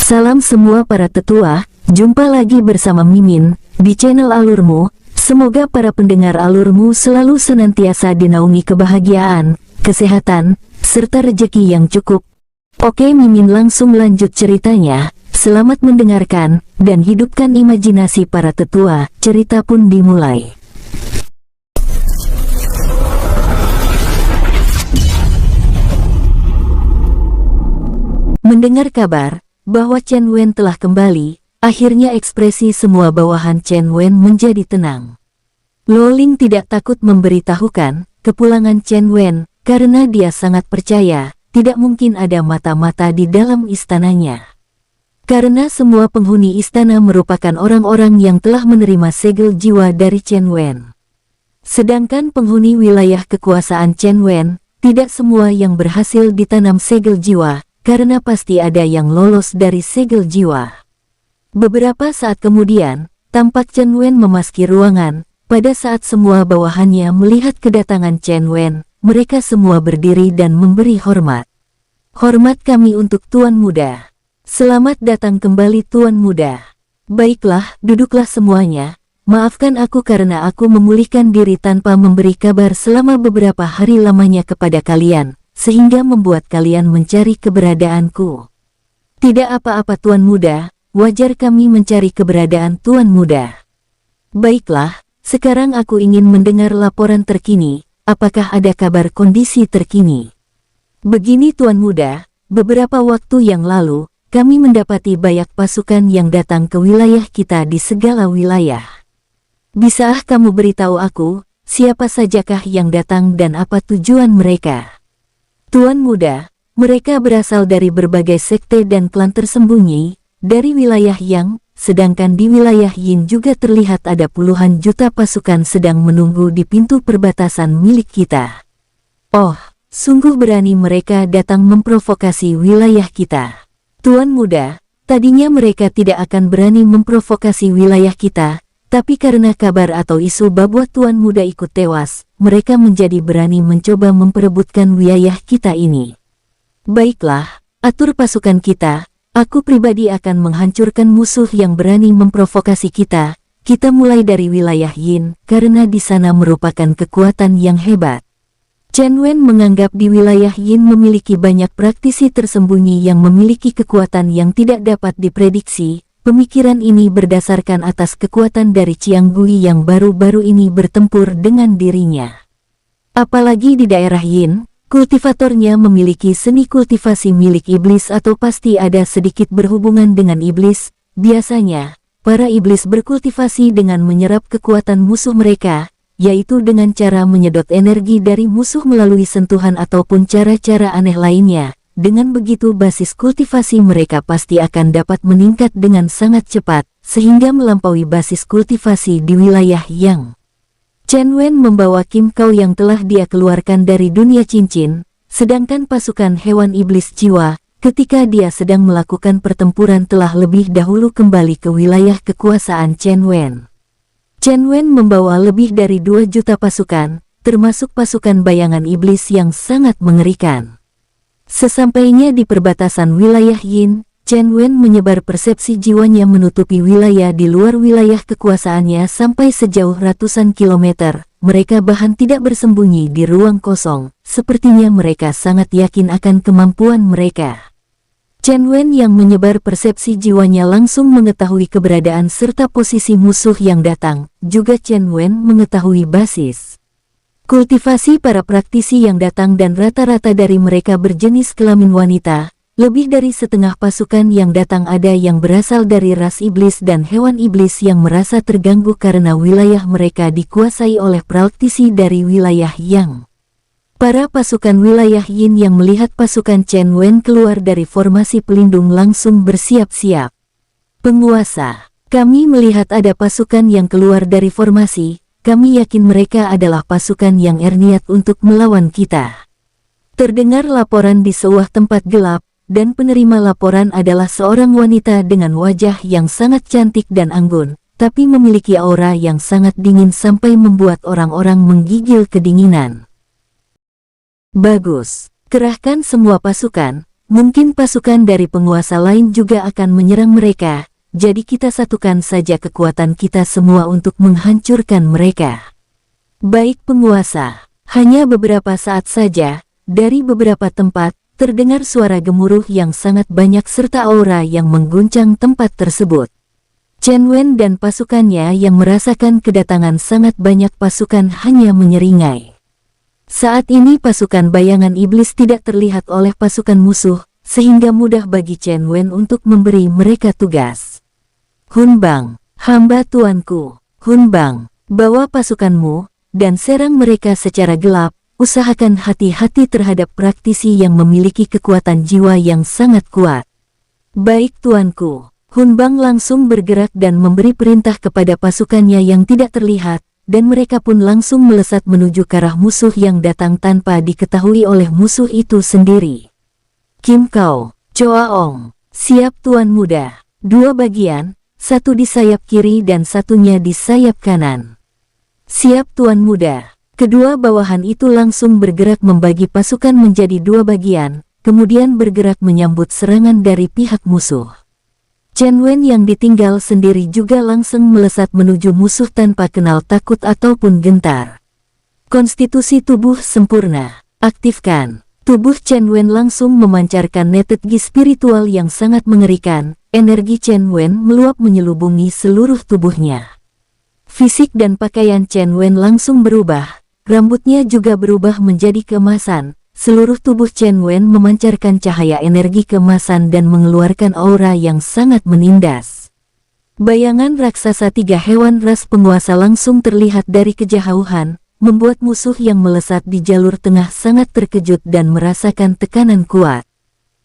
Salam semua para tetua, jumpa lagi bersama Mimin, di channel Alurmu. Semoga para pendengar Alurmu selalu senantiasa dinaungi kebahagiaan, kesehatan, serta rejeki yang cukup. Oke, Mimin langsung lanjut ceritanya. Selamat mendengarkan, dan hidupkan imajinasi para tetua. Cerita pun dimulai. Mendengar kabar bahwa Chen Wen telah kembali, akhirnya ekspresi semua bawahan Chen Wen menjadi tenang. Lo Ling tidak takut memberitahukan kepulangan Chen Wen, karena dia sangat percaya tidak mungkin ada mata-mata di dalam istananya. Karena semua penghuni istana merupakan orang-orang yang telah menerima segel jiwa dari Chen Wen. Sedangkan penghuni wilayah kekuasaan Chen Wen, tidak semua yang berhasil ditanam segel jiwa, karena pasti ada yang lolos dari segel jiwa. Beberapa saat kemudian, tampak Chen Wen memasuki ruangan. Pada saat semua bawahannya melihat kedatangan Chen Wen, mereka semua berdiri dan memberi hormat. Hormat kami untuk Tuan Muda. Selamat datang kembali Tuan Muda. Baiklah, duduklah semuanya. Maafkan aku karena aku memulihkan diri tanpa memberi kabar selama beberapa hari lamanya kepada kalian, sehingga membuat kalian mencari keberadaanku. Tidak apa-apa Tuan Muda, wajar kami mencari keberadaan Tuan Muda. Baiklah, sekarang aku ingin mendengar laporan terkini. Apakah ada kabar kondisi terkini? Begini Tuan Muda, beberapa waktu yang lalu, kami mendapati banyak pasukan yang datang ke wilayah kita di segala wilayah. Bisakah kamu beritahu aku, siapa sajakah yang datang dan apa tujuan mereka? Tuan Muda, mereka berasal dari berbagai sekte dan klan tersembunyi, dari wilayah Yang, sedangkan di wilayah Yin juga terlihat ada puluhan juta pasukan sedang menunggu di pintu perbatasan milik kita. Oh, sungguh berani mereka datang memprovokasi wilayah kita. Tuan Muda, tadinya mereka tidak akan berani memprovokasi wilayah kita, tapi karena kabar atau isu bahwa Tuan Muda ikut tewas, mereka menjadi berani mencoba memperebutkan wilayah kita ini. Baiklah, atur pasukan kita. Aku pribadi akan menghancurkan musuh yang berani memprovokasi kita. Kita mulai dari wilayah Yin, karena di sana merupakan kekuatan yang hebat. Chen Wen menganggap di wilayah Yin memiliki banyak praktisi tersembunyi yang memiliki kekuatan yang tidak dapat diprediksi. Pemikiran ini berdasarkan atas kekuatan dari Chiang Gui yang baru-baru ini bertempur dengan dirinya. Apalagi di daerah Yin, kultivatornya memiliki seni kultivasi milik iblis atau pasti ada sedikit berhubungan dengan iblis. Biasanya, para iblis berkultivasi dengan menyerap kekuatan musuh mereka, yaitu dengan cara menyedot energi dari musuh melalui sentuhan ataupun cara-cara aneh lainnya. Dengan begitu basis kultivasi mereka pasti akan dapat meningkat dengan sangat cepat, sehingga melampaui basis kultivasi di wilayah Yang. Chen Wen membawa Kim Kau yang telah dia keluarkan dari dunia cincin, sedangkan pasukan hewan iblis jiwa, ketika dia sedang melakukan pertempuran telah lebih dahulu kembali ke wilayah kekuasaan Chen Wen. Chen Wen membawa lebih dari 2 juta pasukan, termasuk pasukan bayangan iblis yang sangat mengerikan. Sesampainya di perbatasan wilayah Yin, Chen Wen menyebar persepsi jiwanya menutupi wilayah di luar wilayah kekuasaannya sampai sejauh ratusan kilometer. Mereka bahkan tidak bersembunyi di ruang kosong, sepertinya mereka sangat yakin akan kemampuan mereka. Chen Wen yang menyebar persepsi jiwanya langsung mengetahui keberadaan serta posisi musuh yang datang. Juga Chen Wen mengetahui basis kultivasi para praktisi yang datang dan rata-rata dari mereka berjenis kelamin wanita. Lebih dari setengah pasukan yang datang ada yang berasal dari ras iblis dan hewan iblis yang merasa terganggu karena wilayah mereka dikuasai oleh praktisi dari wilayah Yang. Para pasukan wilayah Yin yang melihat pasukan Chen Wen keluar dari formasi pelindung langsung bersiap-siap. Penguasa, kami melihat ada pasukan yang keluar dari formasi. Kami yakin mereka adalah pasukan yang berniat untuk melawan kita. Terdengar laporan di sebuah tempat gelap, dan penerima laporan adalah seorang wanita dengan wajah yang sangat cantik dan anggun, tapi memiliki aura yang sangat dingin sampai membuat orang-orang menggigil kedinginan. Bagus, kerahkan semua pasukan, Mungkin pasukan dari penguasa lain juga akan menyerang mereka, jadi kita satukan saja kekuatan kita semua untuk menghancurkan mereka. Baik penguasa, hanya beberapa saat saja, dari beberapa tempat, terdengar suara gemuruh yang sangat banyak serta aura yang mengguncang tempat tersebut. Chen Wen dan pasukannya yang merasakan kedatangan sangat banyak pasukan hanya menyeringai. Saat ini pasukan bayangan iblis tidak terlihat oleh pasukan musuh, sehingga mudah bagi Chen Wen untuk memberi mereka tugas. Hun Bang, hamba tuanku, Hun Bang, bawa pasukanmu, dan serang mereka secara gelap. Usahakan hati-hati terhadap praktisi yang memiliki kekuatan jiwa yang sangat kuat. Baik tuanku. Hun Bang langsung bergerak dan memberi perintah kepada pasukannya yang tidak terlihat, dan mereka pun langsung melesat menuju ke arah musuh yang datang tanpa diketahui oleh musuh itu sendiri. Kim Kao, Choa Ong, siap tuan muda. 2 bagian, satu di sayap kiri dan satunya di sayap kanan. Siap tuan muda. Kedua bawahan itu langsung bergerak membagi pasukan menjadi 2 bagian, kemudian bergerak menyambut serangan dari pihak musuh. Chen Wen yang ditinggal sendiri juga langsung melesat menuju musuh tanpa kenal takut ataupun gentar. Konstitusi tubuh sempurna, aktifkan. Tubuh Chen Wen langsung memancarkan energi spiritual yang sangat mengerikan, energi Chen Wen meluap menyelubungi seluruh tubuhnya. Fisik dan pakaian Chen Wen langsung berubah, rambutnya juga berubah menjadi keemasan. Seluruh tubuh Chen Wen memancarkan cahaya energi keemasan dan mengeluarkan aura yang sangat menindas. Bayangan raksasa 3 hewan ras penguasa langsung terlihat dari kejauhan, membuat musuh yang melesat di jalur tengah sangat terkejut dan merasakan tekanan kuat.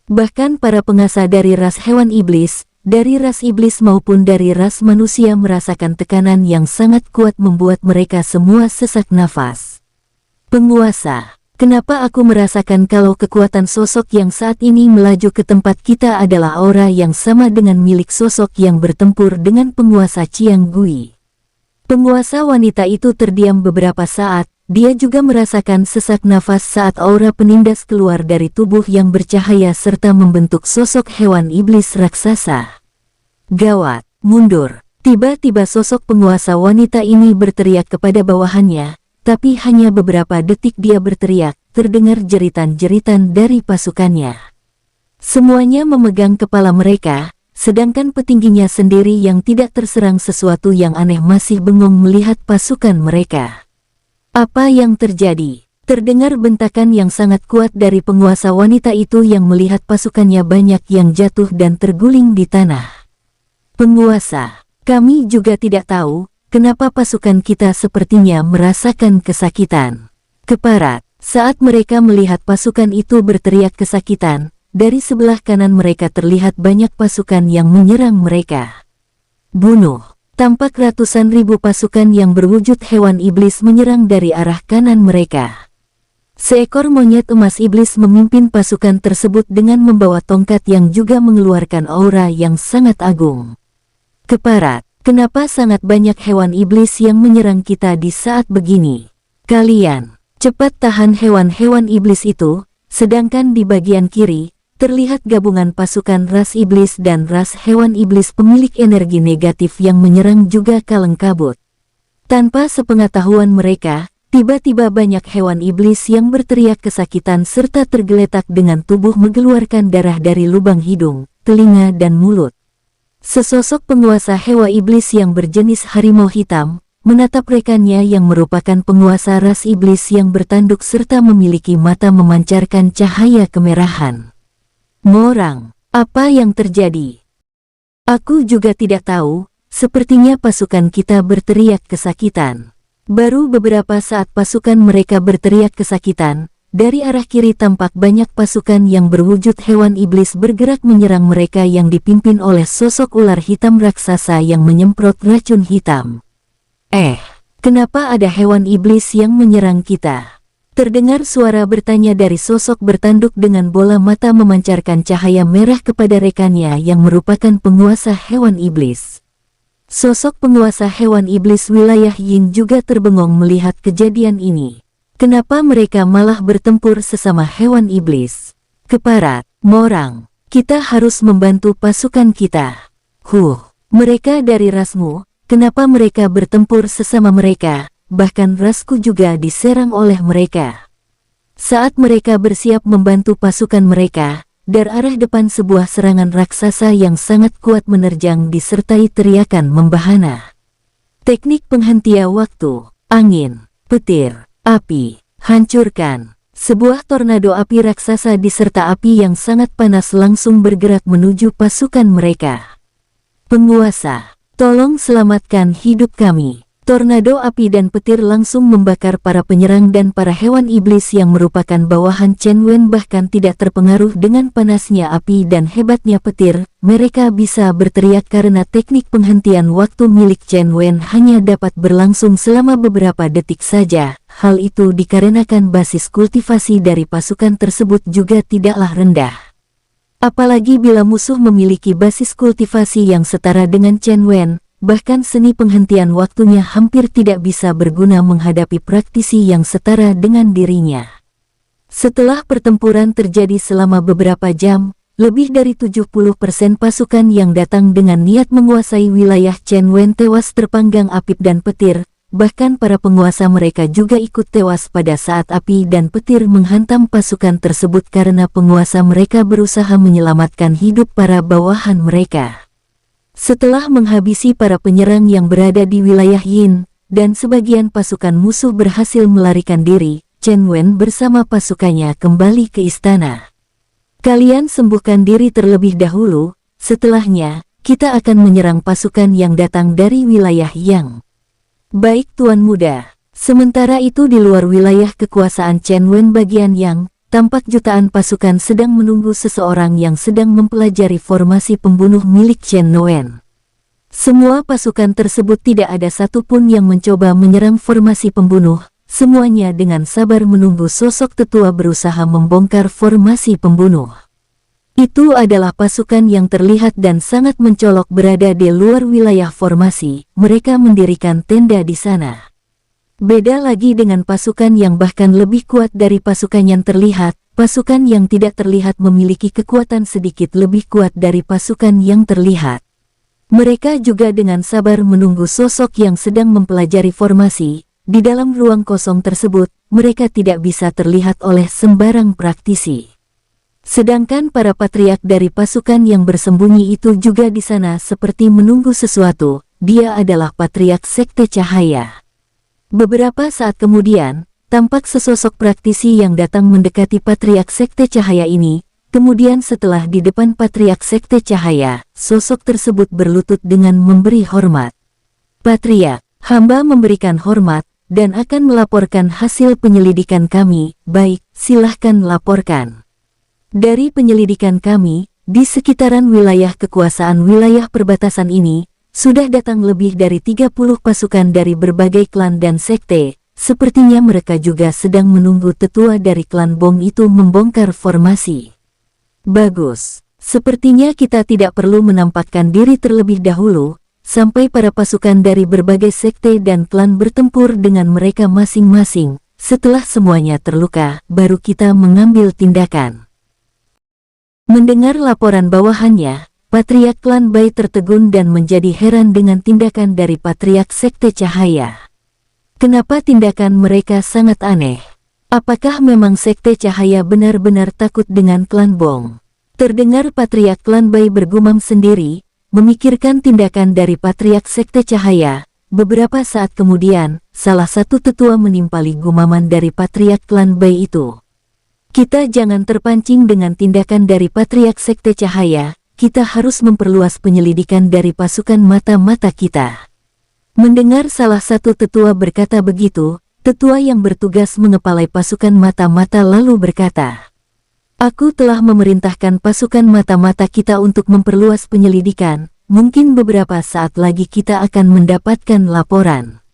Bahkan para penguasa dari ras hewan iblis, dari ras iblis maupun dari ras manusia merasakan tekanan yang sangat kuat membuat mereka semua sesak nafas. Penguasa. Kenapa aku merasakan kalau kekuatan sosok yang saat ini melaju ke tempat kita adalah aura yang sama dengan milik sosok yang bertempur dengan penguasa Chiang Gui? Penguasa wanita itu terdiam beberapa saat, dia juga merasakan sesak nafas saat aura penindas keluar dari tubuh yang bercahaya serta membentuk sosok hewan iblis raksasa. Gawat, mundur. Tiba-tiba sosok penguasa wanita ini berteriak kepada bawahannya. Tapi hanya beberapa detik dia berteriak, terdengar jeritan-jeritan dari pasukannya. Semuanya memegang kepala mereka, sedangkan petingginya sendiri yang tidak terserang sesuatu yang aneh masih bengong melihat pasukan mereka. Apa yang terjadi? Terdengar bentakan yang sangat kuat dari penguasa wanita itu yang melihat pasukannya banyak yang jatuh dan terguling di tanah. Penguasa, kami juga tidak tahu. Kenapa pasukan kita sepertinya merasakan kesakitan? Keparat, saat mereka melihat pasukan itu berteriak kesakitan, dari sebelah kanan mereka terlihat banyak pasukan yang menyerang mereka. Bunuh, tampak ratusan ribu pasukan yang berwujud hewan iblis menyerang dari arah kanan mereka. Seekor monyet emas iblis memimpin pasukan tersebut dengan membawa tongkat yang juga mengeluarkan aura yang sangat agung. Keparat. Kenapa sangat banyak hewan iblis yang menyerang kita di saat begini? Kalian, cepat tahan hewan-hewan iblis itu, sedangkan di bagian kiri, terlihat gabungan pasukan ras iblis dan ras hewan iblis pemilik energi negatif yang menyerang juga kalang kabut. Tanpa sepengetahuan mereka, tiba-tiba banyak hewan iblis yang berteriak kesakitan serta tergeletak dengan tubuh mengeluarkan darah dari lubang hidung, telinga dan mulut. Sesosok penguasa hewa iblis yang berjenis harimau hitam, menatap rekannya yang merupakan penguasa ras iblis yang bertanduk serta memiliki mata memancarkan cahaya kemerahan. Morang, apa yang terjadi? Aku juga tidak tahu, sepertinya pasukan kita berteriak kesakitan. Baru beberapa saat pasukan mereka berteriak kesakitan, dari arah kiri tampak banyak pasukan yang berwujud hewan iblis bergerak menyerang mereka yang dipimpin oleh sosok ular hitam raksasa yang menyemprot racun hitam. Kenapa ada hewan iblis yang menyerang kita? Terdengar suara bertanya dari sosok bertanduk dengan bola mata memancarkan cahaya merah kepada rekannya yang merupakan penguasa hewan iblis. Sosok penguasa hewan iblis wilayah Yin juga terbengong melihat kejadian ini. Kenapa mereka malah bertempur sesama hewan iblis? Keparat, Morang, kita harus membantu pasukan kita. Mereka dari rasmu, kenapa mereka bertempur sesama mereka, bahkan rasku juga diserang oleh mereka. Saat mereka bersiap membantu pasukan mereka, dari arah depan sebuah serangan raksasa yang sangat kuat menerjang disertai teriakan membahana. Teknik penghentian waktu, angin, petir, api, hancurkan. Sebuah tornado api raksasa diserta api yang sangat panas langsung bergerak menuju pasukan mereka. Penguasa, tolong selamatkan hidup kami. Tornado api dan petir langsung membakar para penyerang dan para hewan iblis yang merupakan bawahan Chen Wen bahkan tidak terpengaruh dengan panasnya api dan hebatnya petir. Mereka bisa berteriak karena teknik penghentian waktu milik Chen Wen hanya dapat berlangsung selama beberapa detik saja. Hal itu dikarenakan basis kultivasi dari pasukan tersebut juga tidaklah rendah. Apalagi bila musuh memiliki basis kultivasi yang setara dengan Chen Wen, bahkan seni penghentian waktunya hampir tidak bisa berguna menghadapi praktisi yang setara dengan dirinya. Setelah pertempuran terjadi selama beberapa jam, lebih dari 70% pasukan yang datang dengan niat menguasai wilayah Chen Wen tewas terpanggang api dan petir, bahkan para penguasa mereka juga ikut tewas pada saat api dan petir menghantam pasukan tersebut karena penguasa mereka berusaha menyelamatkan hidup para bawahan mereka. Setelah menghabisi para penyerang yang berada di wilayah Yin, dan sebagian pasukan musuh berhasil melarikan diri, Chen Wen bersama pasukannya kembali ke istana. Kalian sembuhkan diri terlebih dahulu, setelahnya, kita akan menyerang pasukan yang datang dari wilayah Yang. Baik Tuan Muda. Sementara itu di luar wilayah kekuasaan Chen Wen bagian Yang, tampak jutaan pasukan sedang menunggu seseorang yang sedang mempelajari formasi pembunuh milik Chen Wen. Semua pasukan tersebut tidak ada satupun yang mencoba menyerang formasi pembunuh, semuanya dengan sabar menunggu sosok tetua berusaha membongkar formasi pembunuh. Itu adalah pasukan yang terlihat dan sangat mencolok berada di luar wilayah formasi, mereka mendirikan tenda di sana. Beda lagi dengan pasukan yang bahkan lebih kuat dari pasukan yang terlihat, pasukan yang tidak terlihat memiliki kekuatan sedikit lebih kuat dari pasukan yang terlihat. Mereka juga dengan sabar menunggu sosok yang sedang mempelajari formasi. Di dalam ruang kosong tersebut, mereka tidak bisa terlihat oleh sembarang praktisi. Sedangkan para patriark dari pasukan yang bersembunyi itu juga di sana seperti menunggu sesuatu. Dia adalah patriark Sekte Cahaya. Beberapa saat kemudian, tampak sesosok praktisi yang datang mendekati Patriark Sekte Cahaya ini. Kemudian setelah di depan Patriark Sekte Cahaya, sosok tersebut berlutut dengan memberi hormat. Patriark, hamba memberikan hormat, dan akan melaporkan hasil penyelidikan kami. Baik, silahkan laporkan. Dari penyelidikan kami, di sekitaran wilayah kekuasaan wilayah perbatasan ini, sudah datang lebih dari 30 pasukan dari berbagai klan dan sekte, sepertinya mereka juga sedang menunggu tetua dari klan Bong itu membongkar formasi. Bagus, sepertinya kita tidak perlu menampakkan diri terlebih dahulu, sampai para pasukan dari berbagai sekte dan klan bertempur dengan mereka masing-masing. Setelah semuanya terluka, baru kita mengambil tindakan. Mendengar laporan bawahannya, Patriark Klan Bai tertegun dan menjadi heran dengan tindakan dari Patriark Sekte Cahaya. Kenapa tindakan mereka sangat aneh? Apakah memang Sekte Cahaya benar-benar takut dengan Klan Bong? Terdengar Patriark Klan Bai bergumam sendiri, memikirkan tindakan dari Patriark Sekte Cahaya. Beberapa saat kemudian, salah satu tetua menimpali gumaman dari Patriark Klan Bai itu. Kita jangan terpancing dengan tindakan dari Patriark Sekte Cahaya. Kita harus memperluas penyelidikan dari pasukan mata-mata kita. Mendengar salah satu tetua berkata begitu, tetua yang bertugas mengepalai pasukan mata-mata lalu berkata, "Aku telah memerintahkan pasukan mata-mata kita untuk memperluas penyelidikan, mungkin beberapa saat lagi kita akan mendapatkan laporan."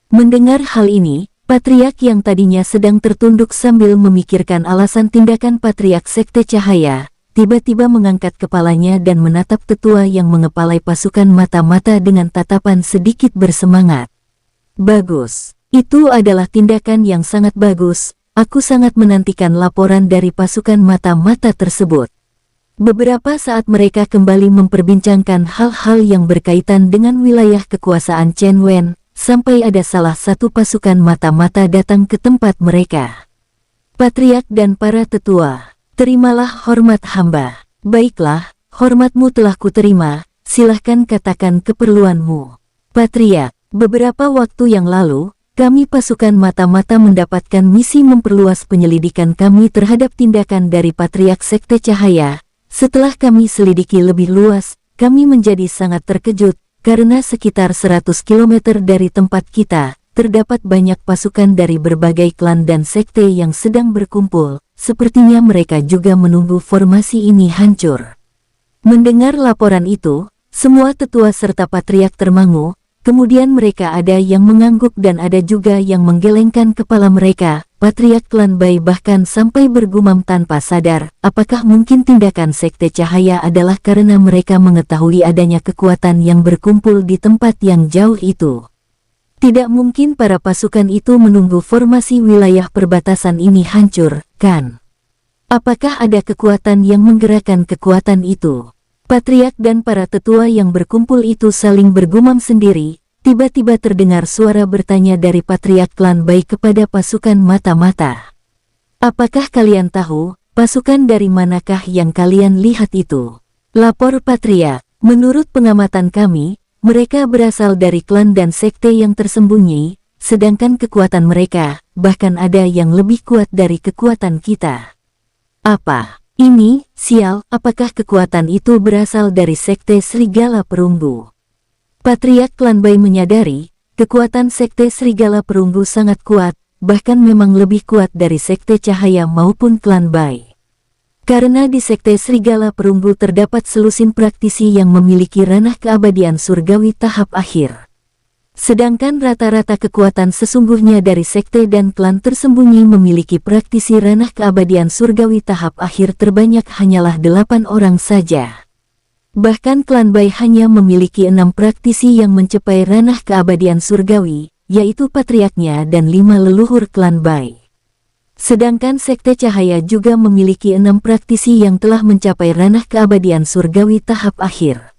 Mendengar hal ini, Patriark yang tadinya sedang tertunduk sambil memikirkan alasan tindakan Patriark Sekte Cahaya, tiba-tiba mengangkat kepalanya dan menatap tetua yang mengepalai pasukan mata-mata dengan tatapan sedikit bersemangat. Bagus, itu adalah tindakan yang sangat bagus. Aku sangat menantikan laporan dari pasukan mata-mata tersebut. Beberapa saat mereka kembali memperbincangkan hal-hal yang berkaitan dengan wilayah kekuasaan Chen Wen, sampai ada salah satu pasukan mata-mata datang ke tempat mereka. Patriark dan para tetua, terimalah hormat hamba. Baiklah, hormatmu telah kuterima, silahkan katakan keperluanmu. Patriark, beberapa waktu yang lalu, kami pasukan mata-mata mendapatkan misi memperluas penyelidikan kami terhadap tindakan dari Patriark Sekte Cahaya. Setelah kami selidiki lebih luas, kami menjadi sangat terkejut, karena sekitar 100 km dari tempat kita, terdapat banyak pasukan dari berbagai klan dan sekte yang sedang berkumpul. Sepertinya mereka juga menunggu formasi ini hancur. Mendengar laporan itu, semua tetua serta patriark termangu, kemudian mereka ada yang mengangguk dan ada juga yang menggelengkan kepala mereka. Patriark klan Bai bahkan sampai bergumam tanpa sadar, apakah mungkin tindakan Sekte Cahaya adalah karena mereka mengetahui adanya kekuatan yang berkumpul di tempat yang jauh itu. Tidak mungkin para pasukan itu menunggu formasi wilayah perbatasan ini hancur, kan? Apakah ada kekuatan yang menggerakkan kekuatan itu? Patriark dan para tetua yang berkumpul itu saling bergumam sendiri. Tiba-tiba terdengar suara bertanya dari Patriark klan Bai kepada pasukan mata-mata. Apakah kalian tahu, pasukan dari manakah yang kalian lihat itu? Lapor Patriark, menurut pengamatan kami, mereka berasal dari klan dan sekte yang tersembunyi, sedangkan kekuatan mereka, bahkan ada yang lebih kuat dari kekuatan kita. Apa? Ini, sial, apakah kekuatan itu berasal dari sekte Serigala Perunggu? Patriark klan Bai menyadari, kekuatan sekte Serigala Perunggu sangat kuat, bahkan memang lebih kuat dari sekte Cahaya maupun klan Bai. Karena di sekte Serigala Perunggu terdapat selusin praktisi yang memiliki ranah keabadian surgawi tahap akhir. Sedangkan rata-rata kekuatan sesungguhnya dari sekte dan klan tersembunyi memiliki praktisi ranah keabadian surgawi tahap akhir terbanyak hanyalah 8 orang saja. Bahkan klan Bai hanya memiliki 6 praktisi yang mencapai ranah keabadian surgawi, yaitu patriarknya dan 5 leluhur klan Bai. Sedangkan Sekte Cahaya juga memiliki 6 praktisi yang telah mencapai ranah keabadian surgawi tahap akhir.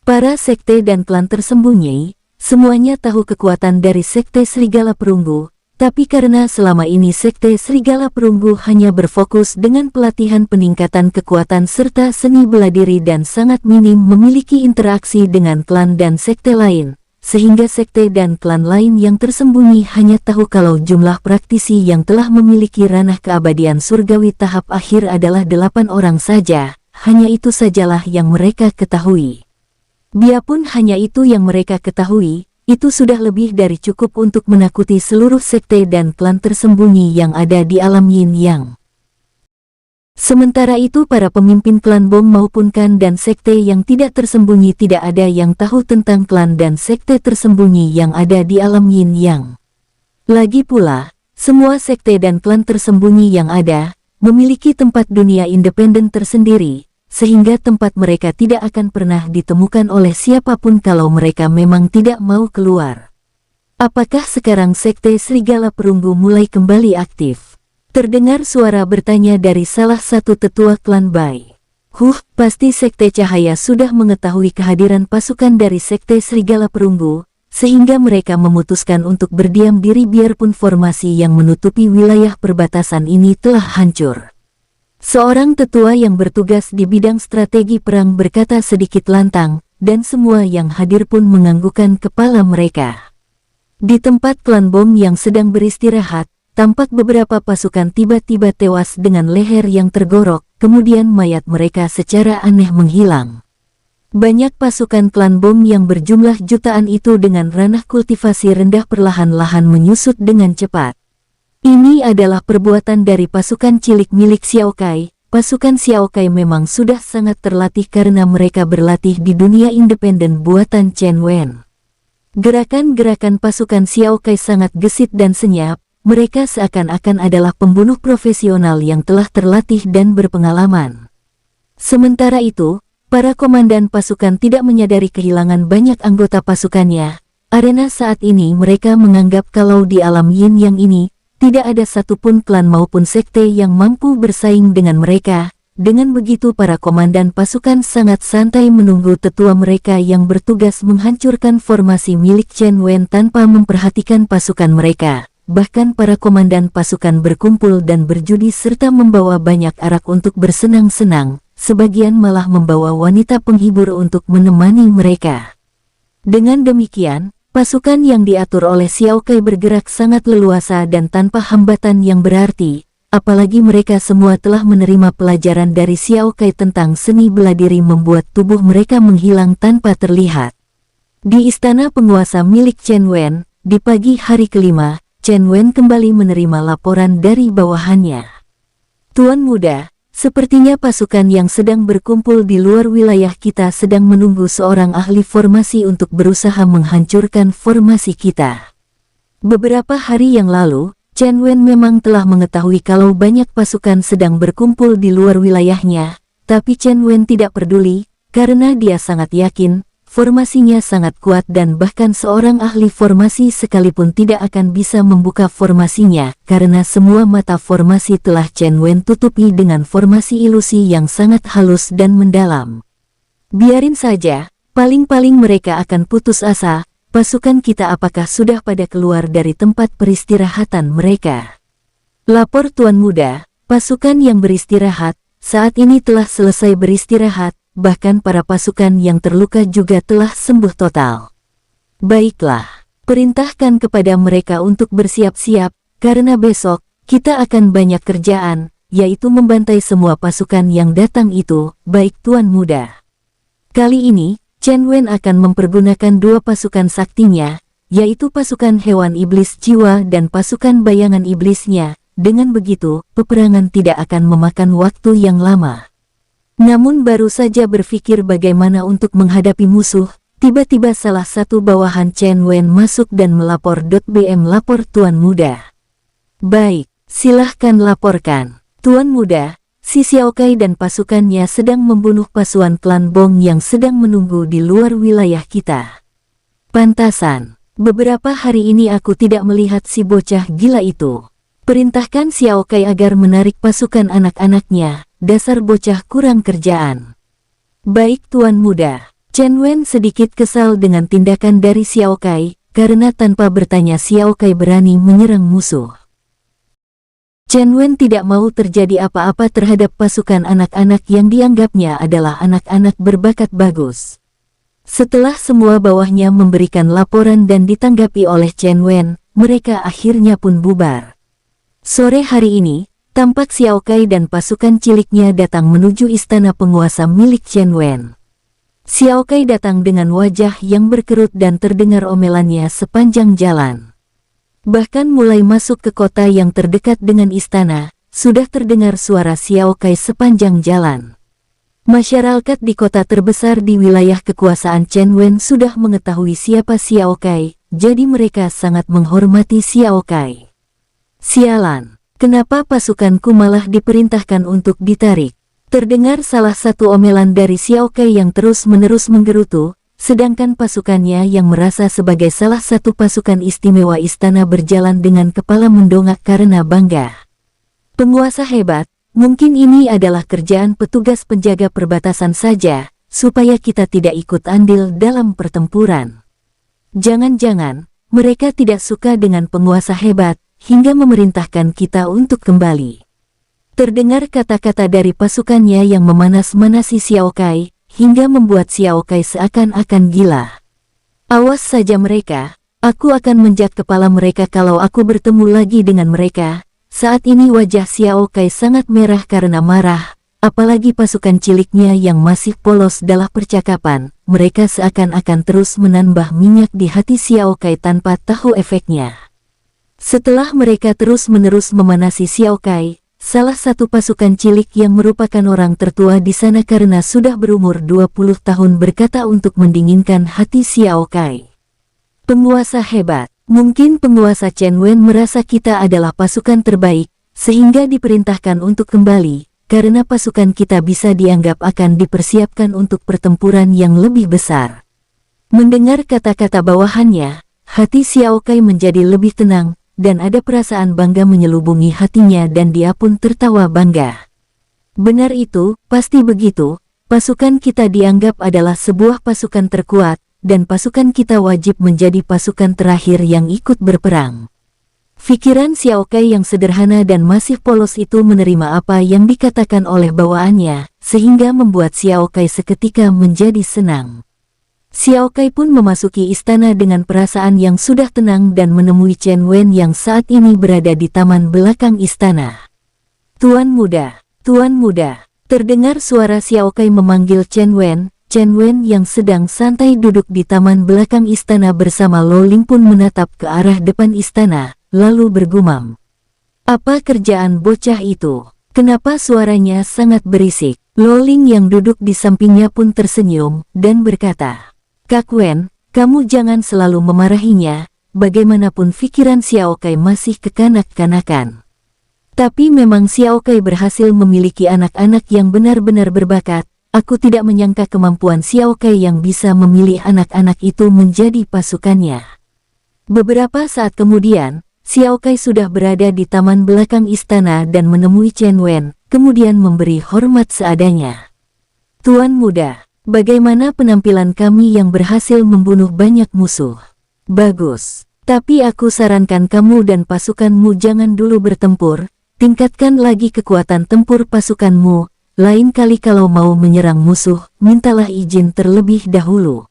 Para sekte dan klan tersembunyi, semuanya tahu kekuatan dari Sekte Serigala Perunggu, tapi karena selama ini Sekte Serigala Perunggu hanya berfokus dengan pelatihan peningkatan kekuatan serta seni bela diri dan sangat minim memiliki interaksi dengan klan dan sekte lain, sehingga sekte dan klan lain yang tersembunyi hanya tahu kalau jumlah praktisi yang telah memiliki ranah keabadian surgawi tahap akhir adalah 8 orang saja, hanya itu sajalah yang mereka ketahui. Biarpun hanya itu yang mereka ketahui, itu sudah lebih dari cukup untuk menakuti seluruh sekte dan klan tersembunyi yang ada di alam Yin Yang. Sementara itu para pemimpin klan Bong maupun Kan dan sekte yang tidak tersembunyi tidak ada yang tahu tentang klan dan sekte tersembunyi yang ada di alam Yin Yang. Lagi pula, semua sekte dan klan tersembunyi yang ada, memiliki tempat dunia independen tersendiri, sehingga tempat mereka tidak akan pernah ditemukan oleh siapapun kalau mereka memang tidak mau keluar. Apakah sekarang Sekte Serigala Perunggu mulai kembali aktif? Terdengar suara bertanya dari salah satu tetua klan Bai. Pasti Sekte Cahaya sudah mengetahui kehadiran pasukan dari Sekte Serigala Perunggu, sehingga mereka memutuskan untuk berdiam diri biarpun formasi yang menutupi wilayah perbatasan ini telah hancur. Seorang tetua yang bertugas di bidang strategi perang berkata sedikit lantang, dan semua yang hadir pun menganggukkan kepala mereka. Di tempat klan Bong yang sedang beristirahat, tampak beberapa pasukan tiba-tiba tewas dengan leher yang tergorok, kemudian mayat mereka secara aneh menghilang. Banyak pasukan klan Bong yang berjumlah jutaan itu dengan ranah kultivasi rendah perlahan-lahan menyusut dengan cepat. Ini adalah perbuatan dari pasukan cilik milik Xiao Kai. Pasukan Xiao Kai memang sudah sangat terlatih karena mereka berlatih di dunia independen buatan Chen Wen. Gerakan-gerakan pasukan Xiao Kai sangat gesit dan senyap, mereka seakan-akan adalah pembunuh profesional yang telah terlatih dan berpengalaman. Sementara itu, para komandan pasukan tidak menyadari kehilangan banyak anggota pasukannya. Arena saat ini mereka menganggap kalau di alam Yin Yang ini, tidak ada satupun klan maupun sekte yang mampu bersaing dengan mereka, Dengan begitu para komandan pasukan sangat santai menunggu tetua mereka yang bertugas menghancurkan formasi milik Chen Wen tanpa memperhatikan pasukan mereka. Bahkan para komandan pasukan berkumpul dan berjudi serta membawa banyak arak untuk bersenang-senang, sebagian malah membawa wanita penghibur untuk menemani mereka. Dengan demikian, pasukan yang diatur oleh Xiao Kai bergerak sangat leluasa dan tanpa hambatan yang berarti, apalagi mereka semua telah menerima pelajaran dari Xiao Kai tentang seni bela diri membuat tubuh mereka menghilang tanpa terlihat. Di istana penguasa milik Chen Wen, di pagi hari kelima, Chen Wen kembali menerima laporan dari bawahannya. Tuan Muda, sepertinya pasukan yang sedang berkumpul di luar wilayah kita sedang menunggu seorang ahli formasi untuk berusaha menghancurkan formasi kita. Beberapa hari yang lalu, Chen Wen memang telah mengetahui kalau banyak pasukan sedang berkumpul di luar wilayahnya, tapi Chen Wen tidak peduli, karena dia sangat yakin, formasinya sangat kuat dan bahkan seorang ahli formasi sekalipun tidak akan bisa membuka formasinya, karena semua mata formasi telah Chen Wen tutupi dengan formasi ilusi yang sangat halus dan mendalam. Biarin saja, paling-paling mereka akan putus asa, pasukan kita apakah sudah pada keluar dari tempat peristirahatan mereka? Lapor Tuan Muda, pasukan yang beristirahat, saat ini telah selesai beristirahat, bahkan para pasukan yang terluka juga telah sembuh total. Baiklah, perintahkan kepada mereka untuk bersiap-siap, karena besok, kita akan banyak kerjaan, yaitu membantai semua pasukan yang datang itu, baik Tuan Muda. Kali ini, Chen Wen akan mempergunakan dua pasukan saktinya, yaitu pasukan hewan iblis jiwa dan pasukan bayangan iblisnya. Dengan begitu, peperangan tidak akan memakan waktu yang lama. Namun baru saja berpikir bagaimana untuk menghadapi musuh, tiba-tiba salah satu bawahan Chen Wen masuk dan melapor. BM lapor Tuan Muda. Baik, silahkan laporkan. Tuan Muda, si Xiao Kai dan pasukannya sedang membunuh pasukan klan Bong yang sedang menunggu di luar wilayah kita. Pantasan, beberapa hari ini aku tidak melihat si bocah gila itu. Perintahkan Xiao Kai agar menarik pasukan anak-anaknya. Dasar bocah kurang kerjaan. Baik Tuan Muda. Chen Wen sedikit kesal dengan tindakan dari Xiao Kai, karena tanpa bertanya Xiao Kai berani menyerang musuh. Chen Wen tidak mau terjadi apa-apa terhadap pasukan anak-anak yang dianggapnya adalah anak-anak berbakat bagus. Setelah semua bawahnya memberikan laporan dan ditanggapi oleh Chen Wen, mereka akhirnya pun bubar. Sore hari ini, tampak Xiao Kai dan pasukan ciliknya datang menuju istana penguasa milik Chen Wen. Xiao Kai datang dengan wajah yang berkerut dan terdengar omelannya sepanjang jalan. Bahkan mulai masuk ke kota yang terdekat dengan istana, sudah terdengar suara Xiao Kai sepanjang jalan. Masyarakat di kota terbesar di wilayah kekuasaan Chen Wen sudah mengetahui siapa Xiao Kai, jadi mereka sangat menghormati Xiao Kai. Sialan! Kenapa pasukanku malah diperintahkan untuk ditarik? Terdengar salah satu omelan dari Xiao Kai yang terus-menerus menggerutu, sedangkan pasukannya yang merasa sebagai salah satu pasukan istimewa istana berjalan dengan kepala mendongak karena bangga. Penguasa hebat, mungkin ini adalah kerjaan petugas penjaga perbatasan saja, supaya kita tidak ikut andil dalam pertempuran. Jangan-jangan, mereka tidak suka dengan penguasa hebat, hingga memerintahkan kita untuk kembali. Terdengar kata-kata dari pasukannya yang memanas-manasi Xiao Kai, hingga membuat Xiao Kai seakan-akan gila. Awas saja mereka, aku akan menjat kepala mereka kalau aku bertemu lagi dengan mereka. Saat ini wajah Xiao Kai sangat merah karena marah, apalagi pasukan ciliknya yang masih polos dalam percakapan. Mereka seakan-akan terus menambah minyak di hati Xiao Kai tanpa tahu efeknya. Setelah mereka terus-menerus memanasi Xiao Kai, salah satu pasukan cilik yang merupakan orang tertua di sana karena sudah berumur 20 tahun berkata untuk mendinginkan hati Xiao Kai. Penguasa hebat, mungkin penguasa Chen Wen merasa kita adalah pasukan terbaik, sehingga diperintahkan untuk kembali, karena pasukan kita bisa dianggap akan dipersiapkan untuk pertempuran yang lebih besar. Mendengar kata-kata bawahannya, hati Xiao Kai menjadi lebih tenang, dan ada perasaan bangga menyelubungi hatinya dan dia pun tertawa bangga. Benar itu, pasti begitu. Pasukan kita dianggap adalah sebuah pasukan terkuat, dan pasukan kita wajib menjadi pasukan terakhir yang ikut berperang. Pikiran Xiao Kai yang sederhana dan masih polos itu menerima apa yang dikatakan oleh bawaannya, sehingga membuat Xiao Kai seketika menjadi senang. Xiao Kai pun memasuki istana dengan perasaan yang sudah tenang dan menemui Chen Wen yang saat ini berada di taman belakang istana. Tuan muda, Tuan muda, terdengar suara Xiao Kai memanggil Chen Wen. Chen Wen yang sedang santai duduk di taman belakang istana bersama Lo Ling pun menatap ke arah depan istana, lalu bergumam. Apa kerjaan bocah itu? Kenapa suaranya sangat berisik? Lo Ling yang duduk di sampingnya pun tersenyum, dan berkata, Kak Wen, kamu jangan selalu memarahinya, bagaimanapun pikiran Xiao Kai masih kekanak-kanakan. Tapi memang Xiao Kai berhasil memiliki anak-anak yang benar-benar berbakat. Aku tidak menyangka kemampuan Xiao Kai yang bisa memilih anak-anak itu menjadi pasukannya. Beberapa saat kemudian, Xiao Kai sudah berada di taman belakang istana dan menemui Chen Wen, kemudian memberi hormat seadanya. Tuan muda, bagaimana penampilan kami yang berhasil membunuh banyak musuh? Bagus, tapi aku sarankan kamu dan pasukanmu jangan dulu bertempur, tingkatkan lagi kekuatan tempur pasukanmu. Lain kali kalau mau menyerang musuh, mintalah izin terlebih dahulu.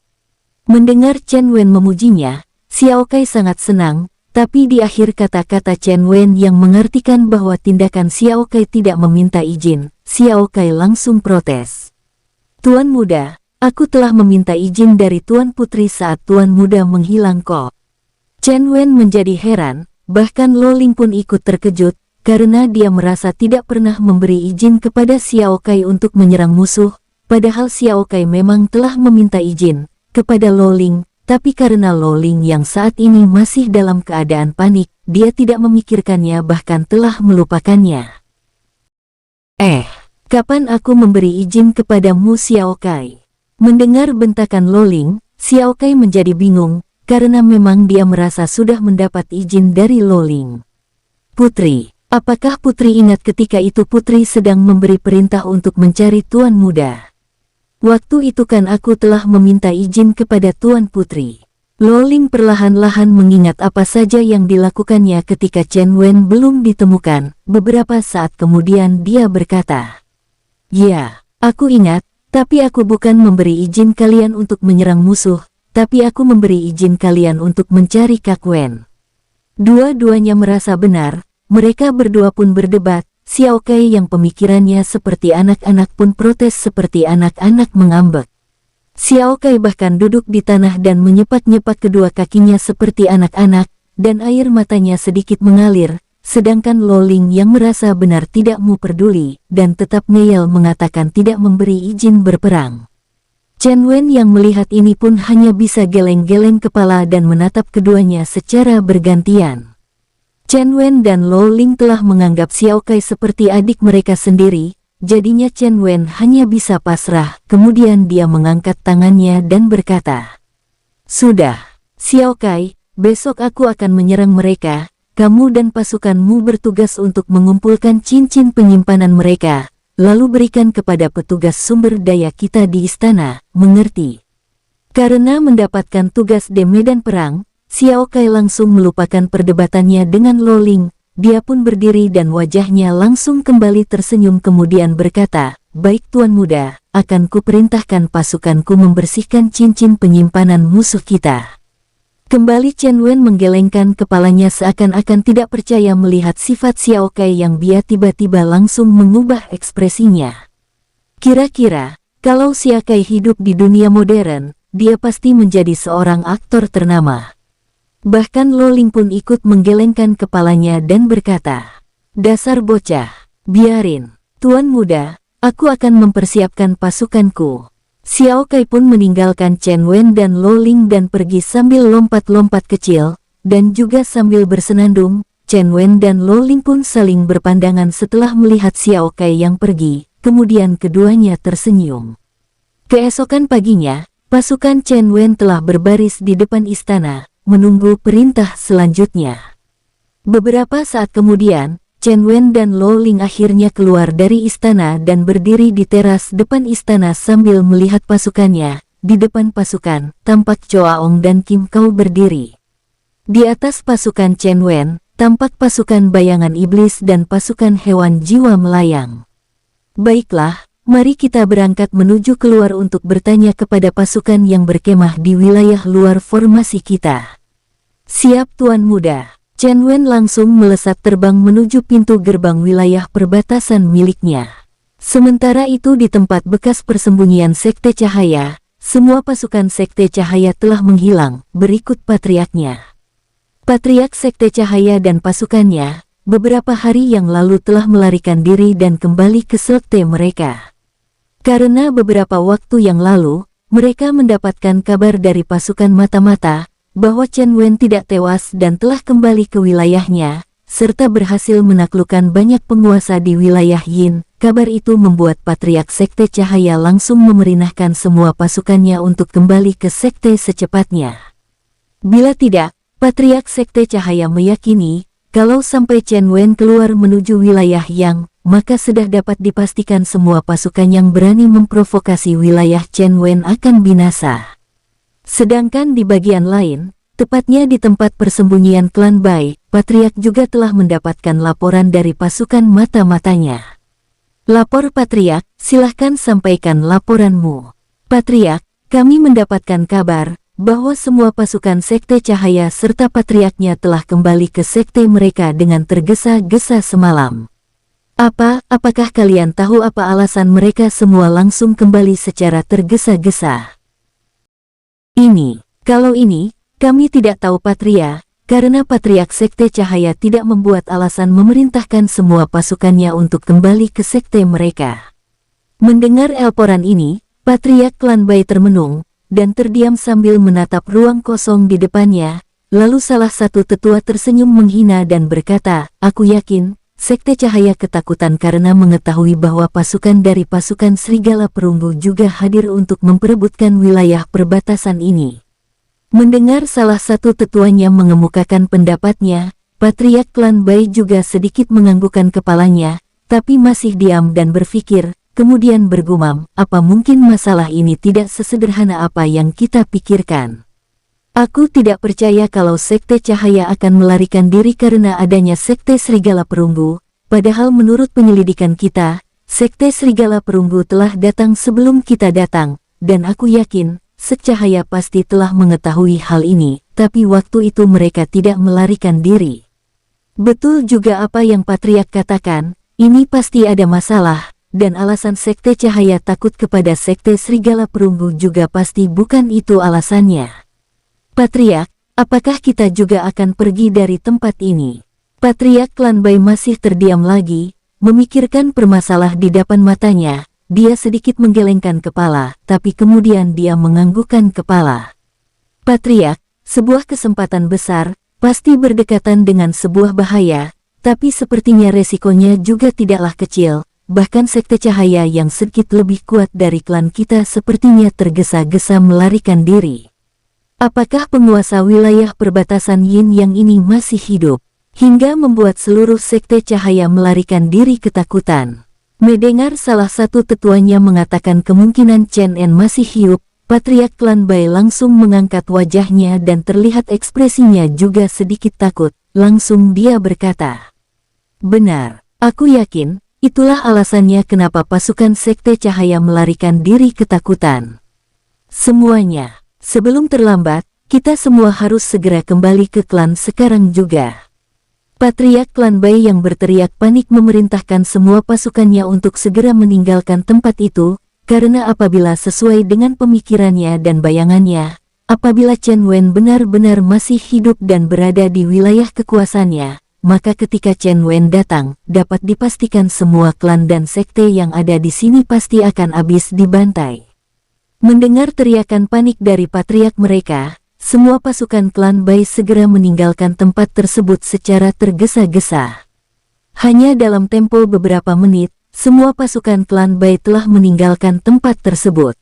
Mendengar Chen Wen memujinya, Xiao Kai sangat senang, tapi di akhir kata-kata Chen Wen yang mengartikan bahwa tindakan Xiao Kai tidak meminta izin, Xiao Kai langsung protes. Tuan muda, aku telah meminta izin dari Tuan Putri saat Tuan muda menghilang kok. Chen Wen menjadi heran, bahkan Lo Ling pun ikut terkejut, karena dia merasa tidak pernah memberi izin kepada Xiao Kai untuk menyerang musuh, padahal Xiao Kai memang telah meminta izin kepada Lo Ling, tapi karena Lo Ling yang saat ini masih dalam keadaan panik, dia tidak memikirkannya bahkan telah melupakannya. Kapan aku memberi izin kepadamu Xiao Kai? Mendengar bentakan Lo Ling, Xiao Kai menjadi bingung, karena memang dia merasa sudah mendapat izin dari Lo Ling. Putri. Apakah Putri ingat ketika itu Putri sedang memberi perintah untuk mencari Tuan muda? Waktu itu kan aku telah meminta izin kepada Tuan Putri. Lo Ling perlahan-lahan mengingat apa saja yang dilakukannya ketika Chen Wen belum ditemukan. Beberapa saat kemudian dia berkata, Ya, aku ingat, tapi aku bukan memberi izin kalian untuk menyerang musuh, tapi aku memberi izin kalian untuk mencari Kak Wen. Dua-duanya merasa benar. Mereka berdua pun berdebat, Xiao Kai yang pemikirannya seperti anak-anak pun protes seperti anak-anak mengambek. Xiao Kai bahkan duduk di tanah dan menyepak-nyepak kedua kakinya seperti anak-anak, dan air matanya sedikit mengalir, sedangkan Lo Ling yang merasa benar tidak mau peduli, dan tetap ngeyel mengatakan tidak memberi izin berperang. Chen Wen yang melihat ini pun hanya bisa geleng-geleng kepala dan menatap keduanya secara bergantian. Chen Wen dan Lo Ling telah menganggap Xiao Kai seperti adik mereka sendiri, jadinya Chen Wen hanya bisa pasrah, kemudian dia mengangkat tangannya dan berkata, Sudah, Xiao Kai, besok aku akan menyerang mereka, kamu dan pasukanmu bertugas untuk mengumpulkan cincin penyimpanan mereka, lalu berikan kepada petugas sumber daya kita di istana, mengerti? Karena mendapatkan tugas di medan perang, Xiao Kai langsung melupakan perdebatannya dengan Lo Ling, dia pun berdiri dan wajahnya langsung kembali tersenyum kemudian berkata, Baik Tuan muda, akan kuperintahkan pasukanku membersihkan cincin penyimpanan musuh kita. Kembali Chen Wen menggelengkan kepalanya seakan-akan tidak percaya melihat sifat Xiao Kai yang dia tiba-tiba langsung mengubah ekspresinya. Kira-kira, kalau Xiao Kai hidup di dunia modern, dia pasti menjadi seorang aktor ternama. Bahkan Lo Ling pun ikut menggelengkan kepalanya dan berkata, Dasar bocah, biarin, Tuan muda, aku akan mempersiapkan pasukanku. Xiao Kai pun meninggalkan Chen Wen dan Lo Ling dan pergi sambil lompat-lompat kecil, dan juga sambil bersenandung. Chen Wen dan Lo Ling pun saling berpandangan setelah melihat Xiao Kai yang pergi, kemudian keduanya tersenyum. Keesokan paginya, pasukan Chen Wen telah berbaris di depan istana, menunggu perintah selanjutnya. Beberapa saat kemudian, Chen Wen dan Lo Ling akhirnya keluar dari istana dan berdiri di teras depan istana sambil melihat pasukannya. Di depan pasukan, tampak Choa Ong dan Kim Kau berdiri. Di atas pasukan Chen Wen, tampak pasukan bayangan iblis dan pasukan hewan jiwa melayang. Baiklah, mari kita berangkat menuju keluar untuk bertanya kepada pasukan yang berkemah di wilayah luar formasi kita. Siap Tuan Muda. Chen Wen langsung melesat terbang menuju pintu gerbang wilayah perbatasan miliknya. Sementara itu di tempat bekas persembunyian Sekte Cahaya, semua pasukan Sekte Cahaya telah menghilang, berikut patriaknya. Patriak Sekte Cahaya dan pasukannya, beberapa hari yang lalu telah melarikan diri dan kembali ke sekte mereka. Karena beberapa waktu yang lalu, mereka mendapatkan kabar dari pasukan mata-mata, bahwa Chen Wen tidak tewas dan telah kembali ke wilayahnya, serta berhasil menaklukkan banyak penguasa di wilayah Yin. Kabar itu membuat Patriak Sekte Cahaya langsung memerintahkan semua pasukannya untuk kembali ke sekte secepatnya. Bila tidak, Patriak Sekte Cahaya meyakini, kalau sampai Chen Wen keluar menuju wilayah Yang, maka sudah dapat dipastikan semua pasukan yang berani memprovokasi wilayah Chen Wen akan binasa. Sedangkan di bagian lain, tepatnya di tempat persembunyian klan Bai, Patriak juga telah mendapatkan laporan dari pasukan mata-matanya. Lapor Patriak, silahkan sampaikan laporanmu. Patriak, kami mendapatkan kabar bahwa semua pasukan Sekte Cahaya serta patriaknya telah kembali ke sekte mereka dengan tergesa-gesa semalam. Apakah kalian tahu apa alasan mereka semua langsung kembali secara tergesa-gesa? Kalau ini, kami tidak tahu Patria, karena Patriak Sekte Cahaya tidak membuat alasan memerintahkan semua pasukannya untuk kembali ke sekte mereka. Mendengar laporan ini, Patriak klan Bai termenung, dan terdiam sambil menatap ruang kosong di depannya, lalu salah satu tetua tersenyum menghina dan berkata, aku yakin, Sekte Cahaya ketakutan karena mengetahui bahwa pasukan dari pasukan Serigala Perunggu juga hadir untuk memperebutkan wilayah perbatasan ini. Mendengar salah satu tetuanya mengemukakan pendapatnya, Patriak klan Bai juga sedikit menganggukkan kepalanya, tapi masih diam dan berpikir, kemudian bergumam, apa mungkin masalah ini tidak sesederhana apa yang kita pikirkan. Aku tidak percaya kalau Sekte Cahaya akan melarikan diri karena adanya Sekte Serigala Perunggu, padahal menurut penyelidikan kita, Sekte Serigala Perunggu telah datang sebelum kita datang, dan aku yakin, Sekte Cahaya pasti telah mengetahui hal ini, tapi waktu itu mereka tidak melarikan diri. Betul juga apa yang Patriak katakan, ini pasti ada masalah, dan alasan Sekte Cahaya takut kepada Sekte Serigala Perunggu juga pasti bukan itu alasannya. Patriak, apakah kita juga akan pergi dari tempat ini? Patriak klan Bai masih terdiam lagi, memikirkan permasalah di depan matanya. Dia sedikit menggelengkan kepala, tapi kemudian dia menganggukkan kepala. Patriak, sebuah kesempatan besar, pasti berdekatan dengan sebuah bahaya, tapi sepertinya resikonya juga tidaklah kecil, bahkan Sekte Cahaya yang sedikit lebih kuat dari klan kita sepertinya tergesa-gesa melarikan diri. Apakah penguasa wilayah perbatasan Yin yang ini masih hidup, hingga membuat seluruh Sekte Cahaya melarikan diri ketakutan? Mendengar salah satu tetuanya mengatakan kemungkinan Chen En masih hidup, Patriak klan Bai langsung mengangkat wajahnya dan terlihat ekspresinya juga sedikit takut. Langsung dia berkata, benar, aku yakin, itulah alasannya kenapa pasukan Sekte Cahaya melarikan diri ketakutan. Semuanya, sebelum terlambat, kita semua harus segera kembali ke klan sekarang juga. Patriak klan Bai yang berteriak panik memerintahkan semua pasukannya untuk segera meninggalkan tempat itu, karena apabila sesuai dengan pemikirannya dan bayangannya, apabila Chen Wen benar-benar masih hidup dan berada di wilayah kekuasaannya, maka ketika Chen Wen datang, dapat dipastikan semua klan dan sekte yang ada di sini pasti akan habis dibantai. Mendengar teriakan panik dari patriak mereka, semua pasukan klan Bai segera meninggalkan tempat tersebut secara tergesa-gesa. Hanya dalam tempo beberapa menit, semua pasukan klan Bai telah meninggalkan tempat tersebut.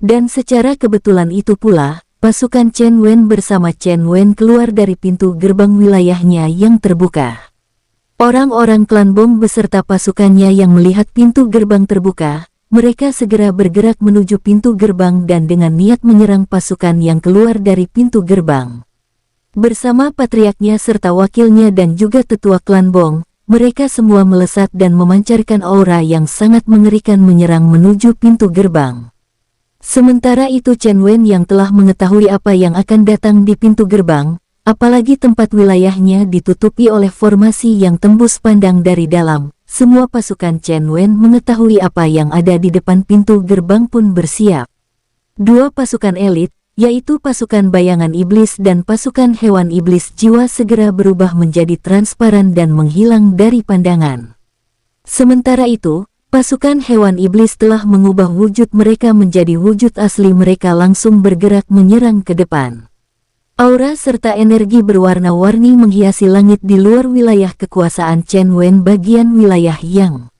Dan secara kebetulan itu pula, pasukan Chen Wen bersama Chen Wen keluar dari pintu gerbang wilayahnya yang terbuka. Orang-orang klan Bong beserta pasukannya yang melihat pintu gerbang terbuka, mereka segera bergerak menuju pintu gerbang dan dengan niat menyerang pasukan yang keluar dari pintu gerbang. Bersama patriarknya serta wakilnya dan juga tetua klan Bong, mereka semua melesat dan memancarkan aura yang sangat mengerikan menyerang menuju pintu gerbang. Sementara itu Chen Wen yang telah mengetahui apa yang akan datang di pintu gerbang, apalagi tempat wilayahnya ditutupi oleh formasi yang tembus pandang dari dalam, semua pasukan Chen Wen mengetahui apa yang ada di depan pintu gerbang pun bersiap. Dua pasukan elit, yaitu pasukan bayangan iblis dan pasukan hewan iblis jiwa segera berubah menjadi transparan dan menghilang dari pandangan. Sementara itu, pasukan hewan iblis telah mengubah wujud mereka menjadi wujud asli, mereka langsung bergerak menyerang ke depan. Aura serta energi berwarna-warni menghiasi langit di luar wilayah kekuasaan Chen Wen bagian wilayah yang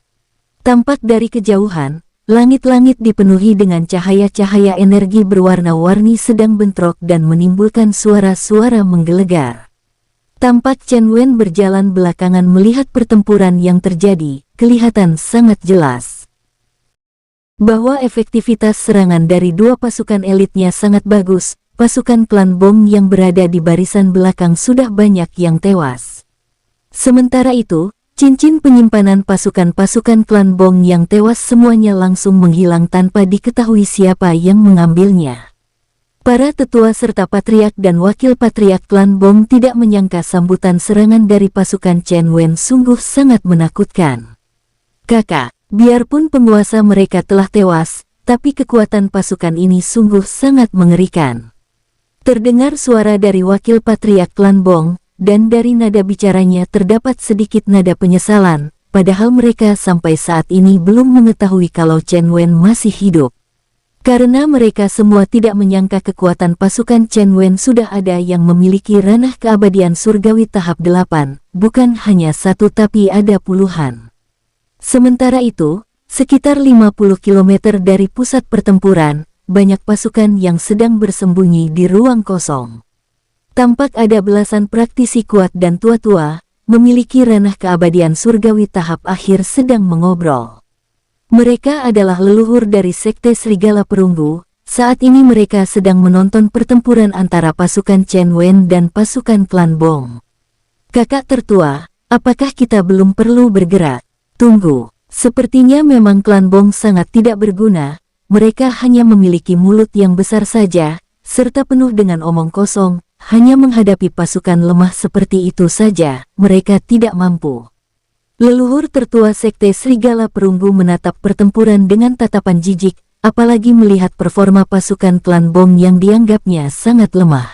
tampak dari kejauhan. Langit-langit dipenuhi dengan cahaya-cahaya energi berwarna-warni sedang bentrok dan menimbulkan suara-suara menggelegar. Tampak Chen Wen berjalan belakangan melihat pertempuran yang terjadi, kelihatan sangat jelas bahwa efektivitas serangan dari dua pasukan elitnya sangat bagus. Pasukan klan Bong yang berada di barisan belakang sudah banyak yang tewas. Sementara itu, cincin penyimpanan pasukan-pasukan klan Bong yang tewas semuanya langsung menghilang tanpa diketahui siapa yang mengambilnya. Para tetua serta patriark dan wakil patriark klan Bong tidak menyangka sambutan serangan dari pasukan Chen Wen sungguh sangat menakutkan. Kakak, biarpun penguasa mereka telah tewas, tapi kekuatan pasukan ini sungguh sangat mengerikan. Terdengar suara dari wakil patriark klan Bong, dan dari nada bicaranya terdapat sedikit nada penyesalan, padahal mereka sampai saat ini belum mengetahui kalau Chen Wen masih hidup. Karena mereka semua tidak menyangka kekuatan pasukan Chen Wen sudah ada yang memiliki ranah keabadian surgawi tahap 8, bukan hanya satu tapi ada puluhan. Sementara itu, sekitar 50 km dari pusat pertempuran, banyak pasukan yang sedang bersembunyi di ruang kosong. Tampak ada belasan praktisi kuat dan tua-tua, memiliki ranah keabadian surgawi tahap akhir sedang mengobrol. Mereka adalah leluhur dari Sekte Serigala Perunggu. Saat ini mereka sedang menonton pertempuran antara pasukan Chen Wen dan pasukan klan Bong. Kakak tertua, apakah kita belum perlu bergerak? Tunggu, sepertinya memang klan Bong sangat tidak berguna. Mereka hanya memiliki mulut yang besar saja, serta penuh dengan omong kosong, hanya menghadapi pasukan lemah seperti itu saja, mereka tidak mampu. Leluhur tertua Sekte Serigala Perunggu menatap pertempuran dengan tatapan jijik, apalagi melihat performa pasukan klan Bong yang dianggapnya sangat lemah.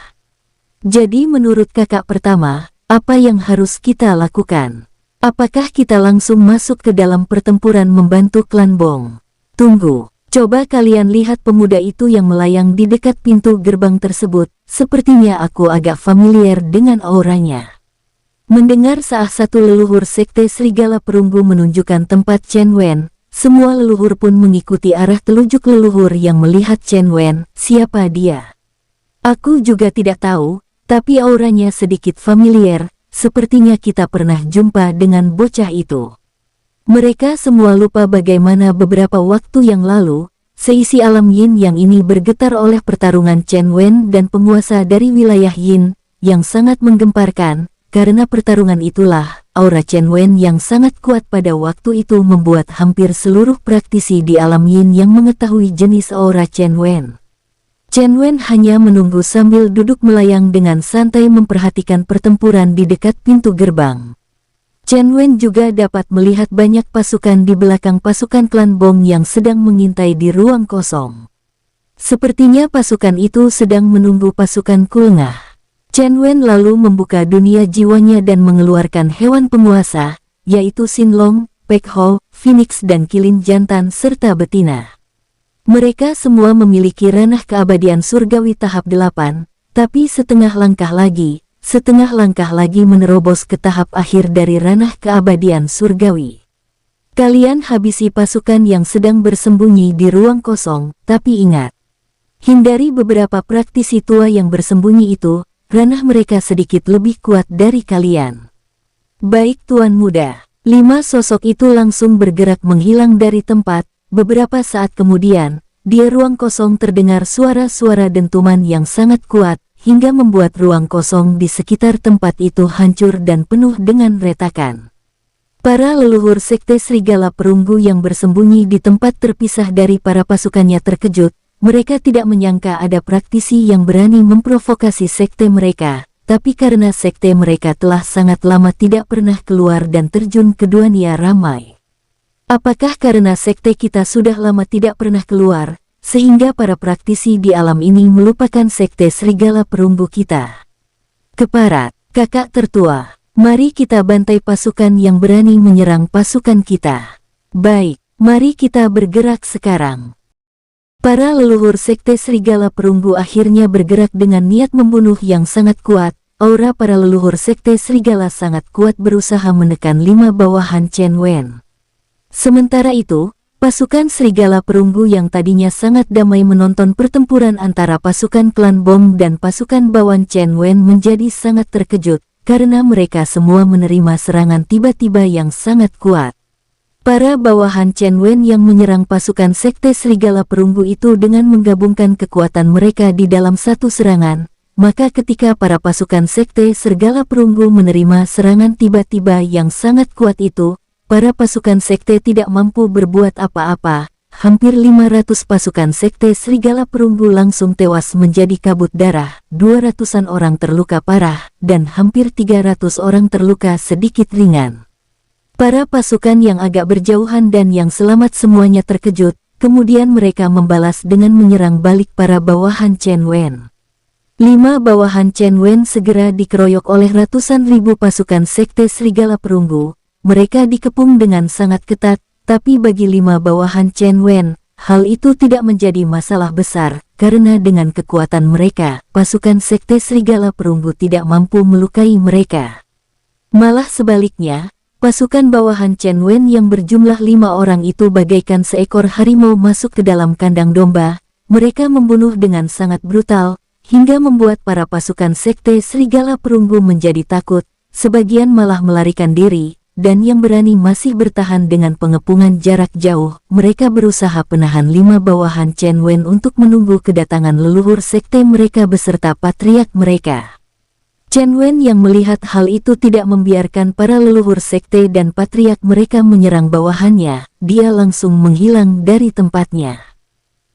Jadi menurut kakak pertama, apa yang harus kita lakukan? Apakah kita langsung masuk ke dalam pertempuran membantu klan Bong? Tunggu. Coba kalian lihat pemuda itu yang melayang di dekat pintu gerbang tersebut, sepertinya aku agak familiar dengan auranya. Mendengar salah satu leluhur Sekte Serigala Perunggu menunjukkan tempat Chen Wen, semua leluhur pun mengikuti arah telunjuk leluhur yang melihat Chen Wen. Siapa dia? Aku juga tidak tahu, tapi auranya sedikit familiar, sepertinya kita pernah jumpa dengan bocah itu. Mereka semua lupa bagaimana beberapa waktu yang lalu, seisi alam Yin yang ini bergetar oleh pertarungan Chen Wen dan penguasa dari wilayah Yin, yang sangat menggemparkan. Karena pertarungan itulah, aura Chen Wen yang sangat kuat pada waktu itu membuat hampir seluruh praktisi di alam Yin yang mengetahui jenis aura Chen Wen. Chen Wen hanya menunggu sambil duduk melayang dengan santai memperhatikan pertempuran di dekat pintu gerbang. Chen Wen juga dapat melihat banyak pasukan di belakang pasukan klan Bong yang sedang mengintai di ruang kosong. Sepertinya pasukan itu sedang menunggu pasukan kulengah. Chen Wen lalu membuka dunia jiwanya dan mengeluarkan hewan penguasa, yaitu Sinlong, Pek Ho, Phoenix dan Kilin jantan serta betina. Mereka semua memiliki ranah keabadian surgawi tahap 8, tapi setengah langkah lagi menerobos ke tahap akhir dari ranah keabadian surgawi. Kalian habisi pasukan yang sedang bersembunyi di ruang kosong, tapi ingat, hindari beberapa praktisi tua yang bersembunyi itu, ranah mereka sedikit lebih kuat dari kalian. Baik Tuan Muda. 5 sosok itu langsung bergerak menghilang dari tempat. Beberapa saat kemudian, di ruang kosong terdengar suara-suara dentuman yang sangat kuat, hingga membuat ruang kosong di sekitar tempat itu hancur dan penuh dengan retakan. Para leluhur Sekte Serigala Perunggu yang bersembunyi di tempat terpisah dari para pasukannya terkejut. Mereka tidak menyangka ada praktisi yang berani memprovokasi sekte mereka, tapi karena sekte mereka telah sangat lama tidak pernah keluar dan terjun ke dunia ramai. Apakah karena sekte kita sudah lama tidak pernah keluar, sehingga para praktisi di alam ini melupakan Sekte Serigala Perunggu kita? Keparat, kakak tertua, mari kita bantai pasukan yang berani menyerang pasukan kita. Baik, mari kita bergerak sekarang. Para leluhur Sekte Serigala Perunggu akhirnya bergerak dengan niat membunuh yang sangat kuat. Aura para leluhur Sekte Serigala sangat kuat berusaha menekan 5 bawahan Chen Wen. Sementara itu, pasukan Serigala Perunggu yang tadinya sangat damai menonton pertempuran antara pasukan klan Bom dan pasukan bawahan Chen Wen menjadi sangat terkejut, karena mereka semua menerima serangan tiba-tiba yang sangat kuat. Para bawahan Chen Wen yang menyerang pasukan Sekte Serigala Perunggu itu dengan menggabungkan kekuatan mereka di dalam satu serangan, maka ketika para pasukan Sekte Serigala Perunggu menerima serangan tiba-tiba yang sangat kuat itu, para pasukan Sekte tidak mampu berbuat apa-apa. Hampir 500 pasukan Sekte Serigala Perunggu langsung tewas menjadi kabut darah, 200-an orang terluka parah, dan hampir 300 orang terluka sedikit ringan. Para pasukan yang agak berjauhan dan yang selamat semuanya terkejut, kemudian mereka membalas dengan menyerang balik para bawahan Chen Wen. 5 bawahan Chen Wen segera dikeroyok oleh ratusan ribu pasukan Sekte Serigala Perunggu. Mereka dikepung dengan sangat ketat, tapi bagi 5 bawahan Chen Wen, hal itu tidak menjadi masalah besar, karena dengan kekuatan mereka, pasukan Sekte Serigala Perunggu tidak mampu melukai mereka. Malah sebaliknya, pasukan bawahan Chen Wen yang berjumlah 5 orang itu bagaikan seekor harimau masuk ke dalam kandang domba. Mereka membunuh dengan sangat brutal, hingga membuat para pasukan Sekte Serigala Perunggu menjadi takut, sebagian malah melarikan diri, dan yang berani masih bertahan dengan pengepungan jarak jauh. Mereka berusaha menahan 5 bawahan Chen Wen untuk menunggu kedatangan leluhur sekte mereka beserta patriark mereka. Chen Wen yang melihat hal itu tidak membiarkan para leluhur sekte dan patriark mereka menyerang bawahannya, dia langsung menghilang dari tempatnya.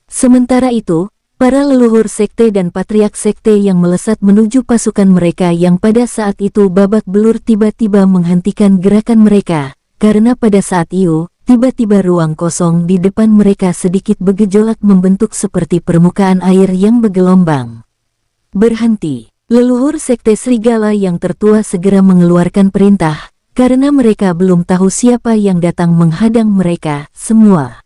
Sementara itu, para leluhur sekte dan patriark sekte yang melesat menuju pasukan mereka yang pada saat itu babak belur tiba-tiba menghentikan gerakan mereka, karena pada saat itu, tiba-tiba ruang kosong di depan mereka sedikit bergejolak membentuk seperti permukaan air yang bergelombang. Berhenti. Leluhur Sekte Serigala yang tertua segera mengeluarkan perintah, karena mereka belum tahu siapa yang datang menghadang mereka semua.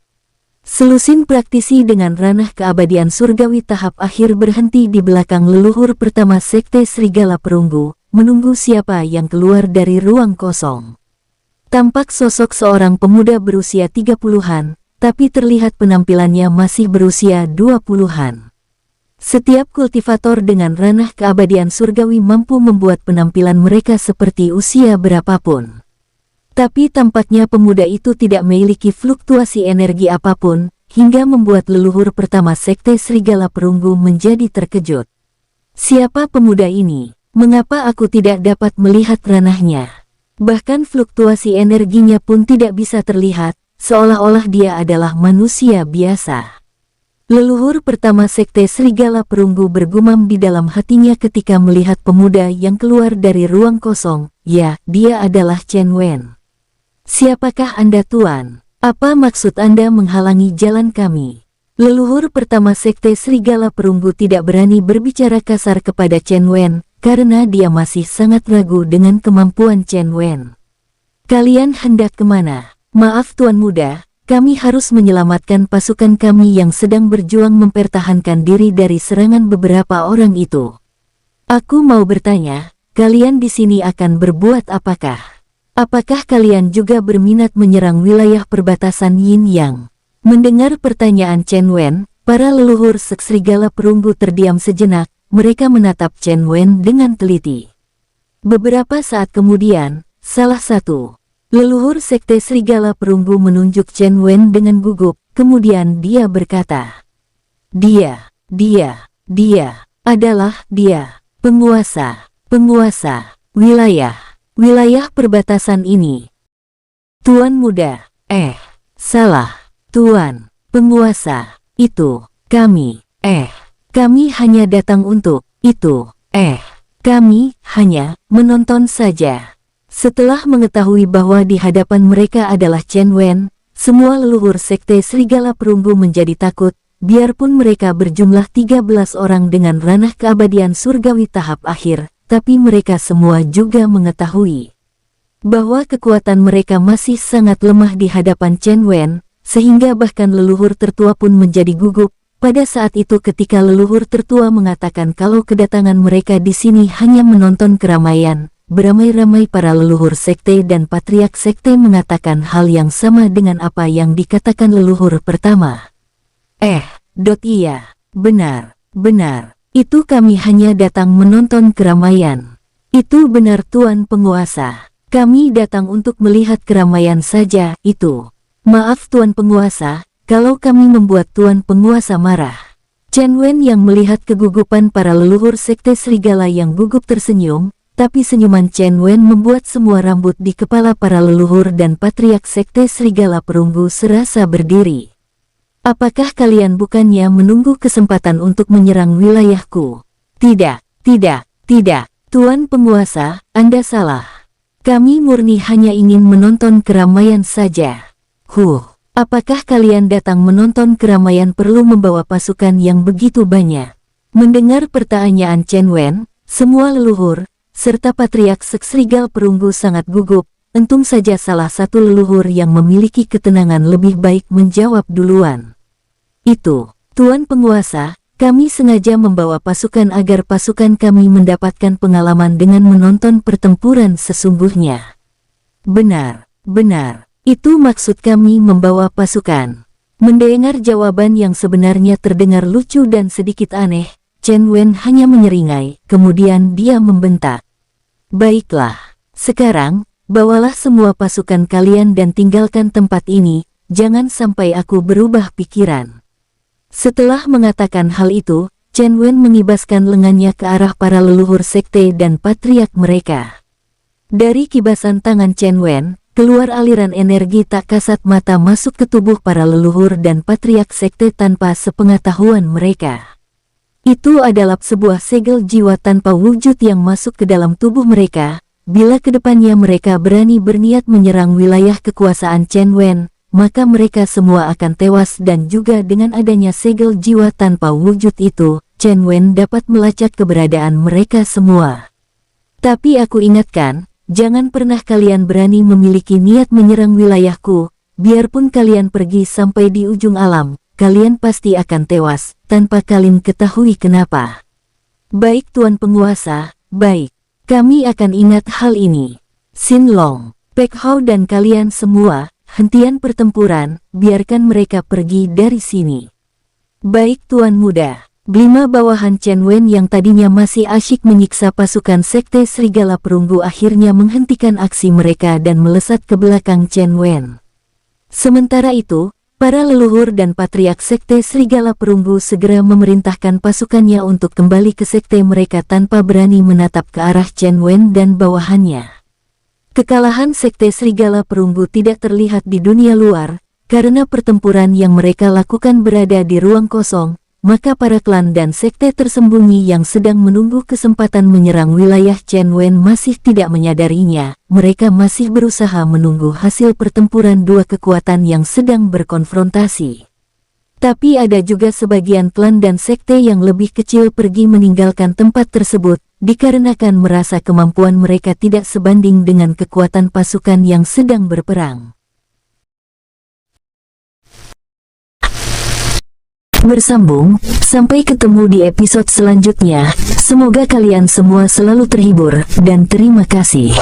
Selusin praktisi dengan ranah keabadian surgawi tahap akhir berhenti di belakang leluhur pertama Sekte Serigala Perunggu, menunggu siapa yang keluar dari ruang kosong. Tampak sosok seorang pemuda berusia 30-an, tapi terlihat penampilannya masih berusia 20-an. Setiap kultivator dengan ranah keabadian surgawi mampu membuat penampilan mereka seperti usia berapapun. Tapi tampaknya pemuda itu tidak memiliki fluktuasi energi apapun, hingga membuat leluhur pertama Sekte Serigala Perunggu menjadi terkejut. Siapa pemuda ini? Mengapa aku tidak dapat melihat ranahnya? Bahkan fluktuasi energinya pun tidak bisa terlihat, seolah-olah dia adalah manusia biasa. Leluhur pertama Sekte Serigala Perunggu bergumam di dalam hatinya ketika melihat pemuda yang keluar dari ruang kosong. Ya, dia adalah Chen Wen. Siapakah Anda, Tuan? Apa maksud Anda menghalangi jalan kami? Leluhur pertama Sekte Serigala Perunggu tidak berani berbicara kasar kepada Chen Wen, karena dia masih sangat ragu dengan kemampuan Chen Wen. Kalian hendak kemana? Maaf Tuan Muda. Kami harus menyelamatkan pasukan kami yang sedang berjuang mempertahankan diri dari serangan beberapa orang itu. Aku mau bertanya, kalian di sini akan berbuat apakah? Apakah kalian juga berminat menyerang wilayah perbatasan Yin Yang? Mendengar pertanyaan Chen Wen, para leluhur Serigala Perunggu terdiam sejenak, mereka menatap Chen Wen dengan teliti. Beberapa saat kemudian, Salah satu leluhur Sekte Serigala Perunggu menunjuk Chen Wen dengan gugup, kemudian dia berkata, Dia adalah penguasa wilayah perbatasan ini. Tuan Muda, salah, Tuan Penguasa, itu, kami hanya datang untuk itu, kami hanya menonton saja. Setelah mengetahui bahwa di hadapan mereka adalah Chen Wen, semua leluhur Sekte Serigala Perunggu menjadi takut, biarpun mereka berjumlah 13 orang dengan ranah keabadian surgawi tahap akhir, tapi mereka semua juga mengetahui bahwa kekuatan mereka masih sangat lemah di hadapan Chen Wen, sehingga bahkan leluhur tertua pun menjadi gugup. Pada saat itu ketika leluhur tertua mengatakan kalau kedatangan mereka di sini hanya menonton keramaian, beramai-ramai para leluhur sekte dan patriark sekte mengatakan hal yang sama dengan apa yang dikatakan leluhur pertama. Iya, benar, itu kami hanya datang menonton keramaian. Itu benar Tuan Penguasa, kami datang untuk melihat keramaian saja, itu. Maaf Tuan Penguasa, kalau kami membuat Tuan Penguasa marah. Chen Wen yang melihat kegugupan para leluhur sekte serigala yang gugup tersenyum, tapi senyuman Chen Wen membuat semua rambut di kepala para leluhur dan patriark sekte serigala perunggu serasa berdiri. Apakah kalian bukannya menunggu kesempatan untuk menyerang wilayahku? Tidak, Tuan Penguasa, Anda salah. Kami murni hanya ingin menonton keramaian saja. Apakah kalian datang menonton keramaian perlu membawa pasukan yang begitu banyak? Mendengar pertanyaan Chen Wen, semua leluhur, serta patriark serigala perunggu sangat gugup. Untung saja salah satu leluhur yang memiliki ketenangan lebih baik menjawab duluan. Itu, Tuan Penguasa, kami sengaja membawa pasukan agar pasukan kami mendapatkan pengalaman dengan menonton pertempuran sesungguhnya. Benar. Itu maksud kami membawa pasukan. Mendengar jawaban yang sebenarnya terdengar lucu dan sedikit aneh, Chen Wen hanya menyeringai, kemudian dia membentak. Baiklah, sekarang, bawalah semua pasukan kalian dan tinggalkan tempat ini, jangan sampai aku berubah pikiran. Setelah mengatakan hal itu, Chen Wen mengibaskan lengannya ke arah para leluhur sekte dan patriark mereka. Dari kibasan tangan Chen Wen, keluar aliran energi tak kasat mata masuk ke tubuh para leluhur dan patriark sekte tanpa sepengetahuan mereka. Itu adalah sebuah segel jiwa tanpa wujud yang masuk ke dalam tubuh mereka. Bila kedepannya mereka berani berniat menyerang wilayah kekuasaan Chen Wen, maka mereka semua akan tewas dan juga dengan adanya segel jiwa tanpa wujud itu, Chen Wen dapat melacak keberadaan mereka semua. Tapi aku ingatkan, jangan pernah kalian berani memiliki niat menyerang wilayahku, biarpun kalian pergi sampai di ujung alam, kalian pasti akan tewas, tanpa kalian ketahui kenapa. Baik Tuan Penguasa, baik. Kami akan ingat hal ini. Xin Long, Pek Hao dan kalian semua, hentian pertempuran, biarkan mereka pergi dari sini. Baik Tuan Muda. 5 bawahan Chen Wen yang tadinya masih asyik menyiksa pasukan Sekte Serigala Perunggu akhirnya menghentikan aksi mereka dan melesat ke belakang Chen Wen. Sementara itu, para leluhur dan patriark Sekte Serigala Perunggu segera memerintahkan pasukannya untuk kembali ke sekte mereka tanpa berani menatap ke arah Chen Wen dan bawahannya. Kekalahan Sekte Serigala Perunggu tidak terlihat di dunia luar, karena pertempuran yang mereka lakukan berada di ruang kosong. Maka para klan dan sekte tersembunyi yang sedang menunggu kesempatan menyerang wilayah Chen Wen masih tidak menyadarinya. Mereka masih berusaha menunggu hasil pertempuran dua kekuatan yang sedang berkonfrontasi. Tapi ada juga sebagian klan dan sekte yang lebih kecil pergi meninggalkan tempat tersebut, dikarenakan merasa kemampuan mereka tidak sebanding dengan kekuatan pasukan yang sedang berperang. Bersambung, sampai ketemu di episode selanjutnya. Semoga kalian semua selalu terhibur, dan terima kasih.